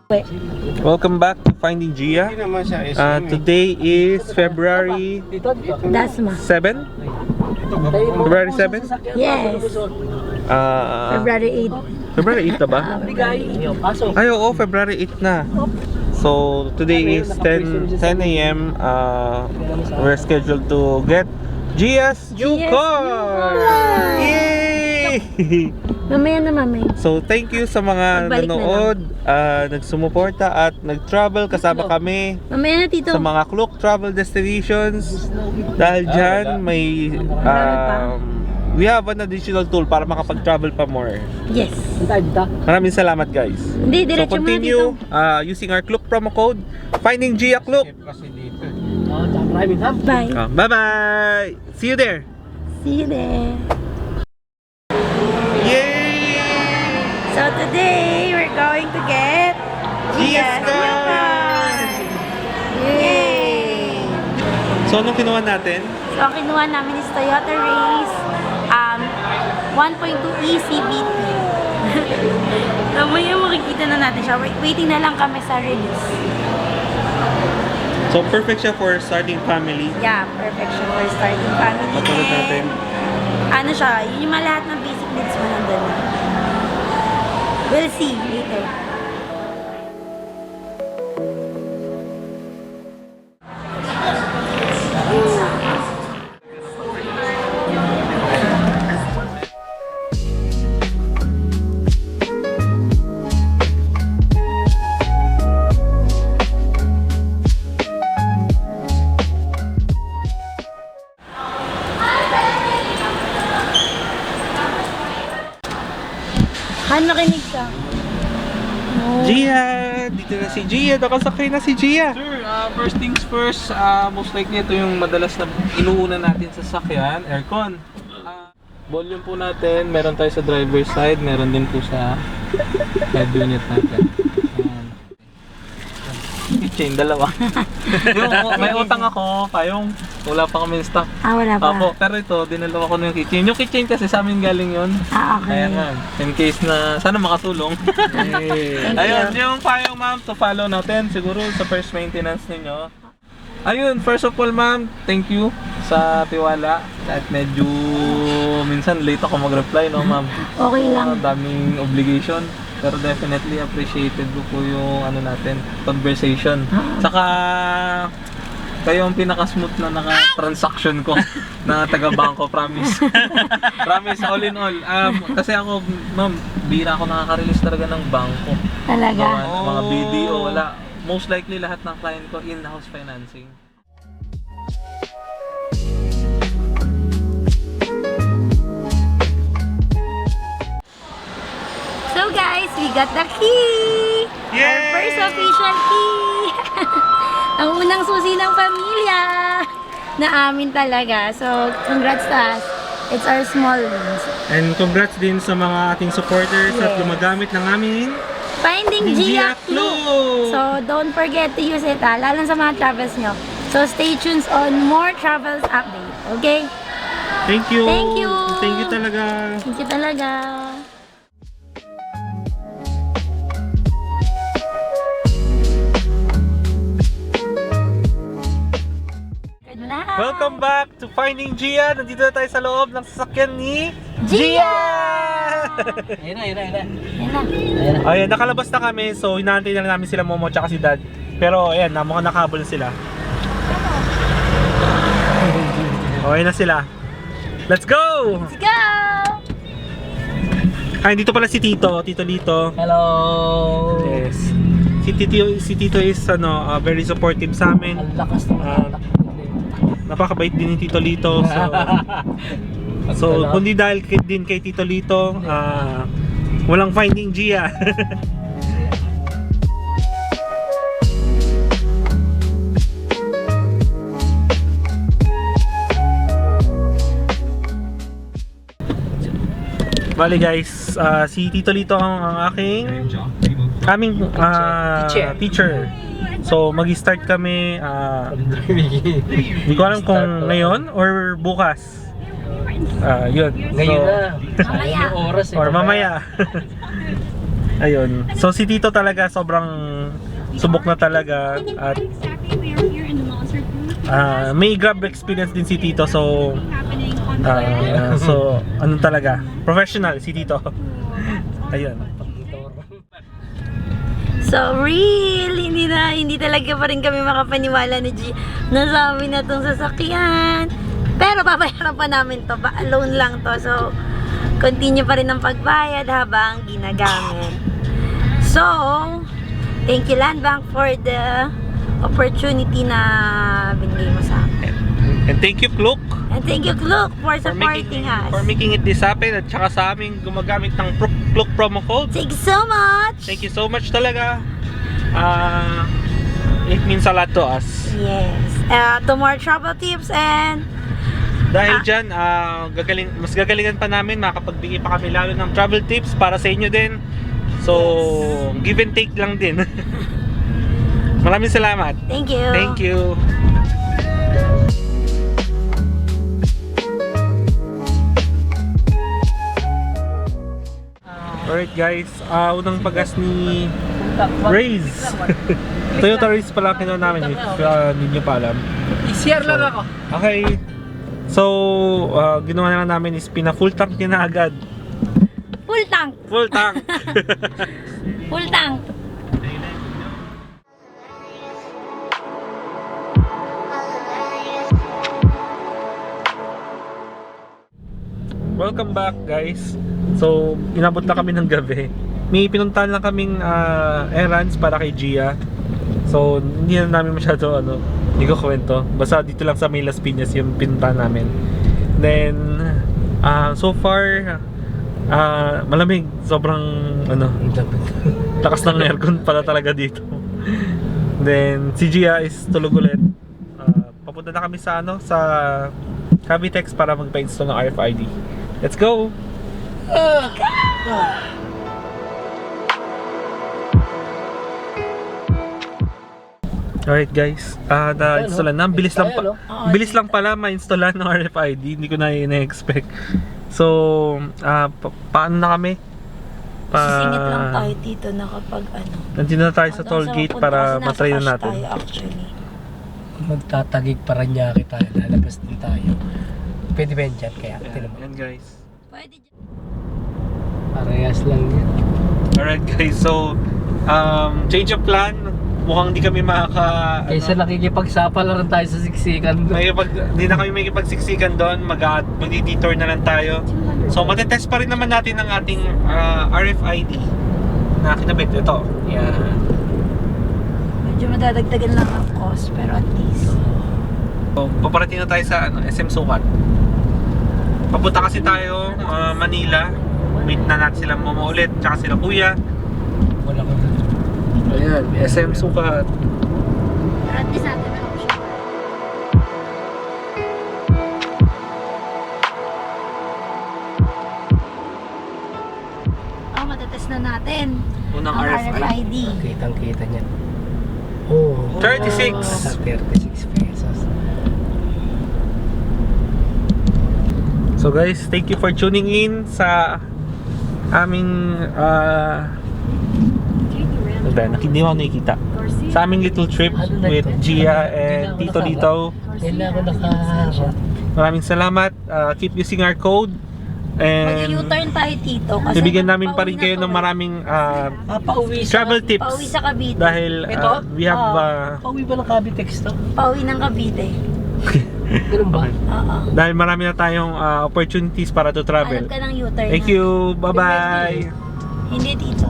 Welcome back to Finding Gia. Today is February 7? February 7? Yes. February 8. February 8 na ba? Ay, oo, February 8 na. So, today is 10 a.m. We're scheduled to get Gia's new car! Yay! Mamaya na, mamaya. So, thank you sa mga Magbalik nanood, nagsumuporta at nag-travel kasama kami Mamaya na, Tito. sa mga Klook travel destinations. Dahil dyan, may we have an additional tool para makapag-travel pa more. Yes. Maraming salamat, guys. Hindi, So, diretso mo na, continue Tito. using our Klook promo code, Finding Gia Klook. Bye. Bye-bye! See you there! See you there. Yay! So today, we're going to get Gia's new car. Yay! So, anong kinuha natin? So, ang kinuha namin is Toyota Race 1.2 ECVT. So, maya makikita na natin siya. Waiting na lang kami sa release. So, perfect siya for starting family. Yeah, perfect siya for starting family. Patulad natin. Ano siya, yun yung mga lahat ng basic needs mo nandun na. We'll see later. Han, nakinig ka. Gia! Dito na si Gia. Nakasakay na si Gia. Sir, first things first, most likely ito yung madalas na inuuna natin sa sakyan, aircon. Volume po natin, meron tayo sa driver's side, meron din po sa head unit natin. Keychain, dalawa. Yung may utang ako, yung wala pa kami stock. Wala pa. Opo, pero ito, dinalawa ko na yung keychain. Yung keychain kasi sa amin galing yun. Okay. Ayan nga, in case na, sana makatulong. Ayun, yung payong ma'am, to follow natin siguro sa first maintenance ninyo. Ayun, first of all ma'am, thank you sa tiwala. At medyo minsan late ako mag-reply, no ma'am? Okay lang. Ang daming obligation. Pero definitely appreciated ko po yung ano natin, conversation. Saka kayo ang pinaka-smooth na naka-transaction ko na taga-bangko, promise. Promise, all in all. Kasi ako, ma'am, bira ako nakaka-release talaga ng bangko. Talaga? Mga BDO, wala. Most likely lahat ng client ko in-house financing. So guys, we got the key! Yay! Our first official key! Ang unang susi ng pamilya! Na amin talaga. So, congrats to us. It's our small wins. And congrats din sa mga ating supporters at Yes. gumagamit ng aming Finding Gia Clue! So, So, don't forget to use it, lalo sa mga travels nyo. So, stay tuned on more travels update. Okay? thank you! Thank you! Thank you talaga! Thank you talaga! Good night! Welcome back to Finding Gia! Nandito na tayo sa loob ng sasakyan ni Gia! Ayun na, ayun na, ayun na. Yan na. Ayan, nakalabas na kami. So, inaantay na namin sila Momo at si Dad. Pero, ayan, mukhang nakahabol na sila. Okay na sila. Let's go! Let's go! Ay, dito pala si Tito. Tito Lito. Hello! Yes. Si Tito is very supportive sa amin. Ang lakas ng Napakabait din ni Tito Lito. So, kundi dahil din kay Tito Lito, walang Finding Gia. Bali guys, si Tito Lito ang aming teacher. So mag-start kami, hindi ko alam kung ngayon or bukas. Yun. Ngayon So, na. Mamaya. Yung oras or mamaya. Ayun. So si Tito talaga sobrang subok na talaga at may Grab experience din si Tito, so ano talaga, professional si Tito. Ayun. So real, hindi talaga pa rin kami makapaniwala ni G na sa amin na itong sasakyan. Pero babayaran pa namin to, loan lang to. So continue pa rin ang pagbayad habang ginagamit. So thank you Land Bank for the opportunity na binigay mo sa akin. And thank you Klook And thank you Klook for supporting us. for making it this happen, at saka sa aming gumagamit ng Klook promo code. Thank you so much. Thank you so much talaga. It means a lot to us. Yes. To more travel tips and Dahil dyan, mas gagalingan pa namin, makapagbigay pa kami lalo ng travel tips para sa inyo din. So, give and take lang din. Maraming salamat. thank you. Thank you. Alright guys, unang pagas ni Raze. Toyota Raze pala ang kinuha namin, if hindi nyo pa alam. I-share lang ako. Okay. So, ginawa na lang namin is pina-full tank niya na agad. Full tank. Full tank. Full tank. Welcome back guys. So, inabot na kami ng gabi. May pinuntahan lang kaming errands para kay Gia. So, hindi na namin masyado hindi ko kwento. Basta dito lang sa May Las Piñas yung pinuntahan namin. Then, so far, malamig. Sobrang, lakas ng aircon pala talaga dito. Then, si Gia is tulog ulit. Papunta na kami sa sa Cavitex para magpa-install ng RFID. Let's go! Alright guys, na-installan na. Bilis lang pala ma-installan ng RFID. Hindi ko na i-expect. So, paano na kami? Sisingit lang tayo dito na kapag Nandito na tayo sa toll gate para matry na natin. Tayo, actually. Magtatagig para niya tayo. Lalabas din tayo. Pwede ba yan dyan? Kaya, Yan guys. Pwede dyan. parehas lang yan. Alright guys, so change of plan. Mukhang di kami Kaysa nakikipagsapa lang tayo sa siksikan. Hindi na kami makikipagsiksikan doon. Mag-detour na lang tayo. So matetest pa rin naman natin ang ating RFID na kinabit. Ito. Yan. Medyo madadagdagan lang ang cost, pero at least. So, paparating na tayo sa SM Sukat. Papunta kasi tayo Manila. Meet na natin sila mama ulit, tsaka sila kuya. Wala ko. Ayan, SM Sukat. Pero at least natin may option. Matatest na natin Unang ang RFID. Kitang-kita niya. Oh, 36. 36 pesos. So guys, thank you for tuning in sa aming hindi mo nakikita. Sa aming little trip with Gia and Tito dito. Hindi ako nakaharap. Maraming salamat. Keep using our code. And Mag-U-turn tayo dito. Kasi bibigyan namin pa rin pauwi kayo na ng to. maraming Pauwi sa... travel tips. Pauwi sa Cavite. Dahil Ito? we have Pauwi ba ng Cavitex to? Pauwi ng Cavite. Ganun ba? Oo. dahil marami na tayong opportunities para to travel. Alam ka ng U-turn. Thank na. you. Bye-bye. Hindi dito.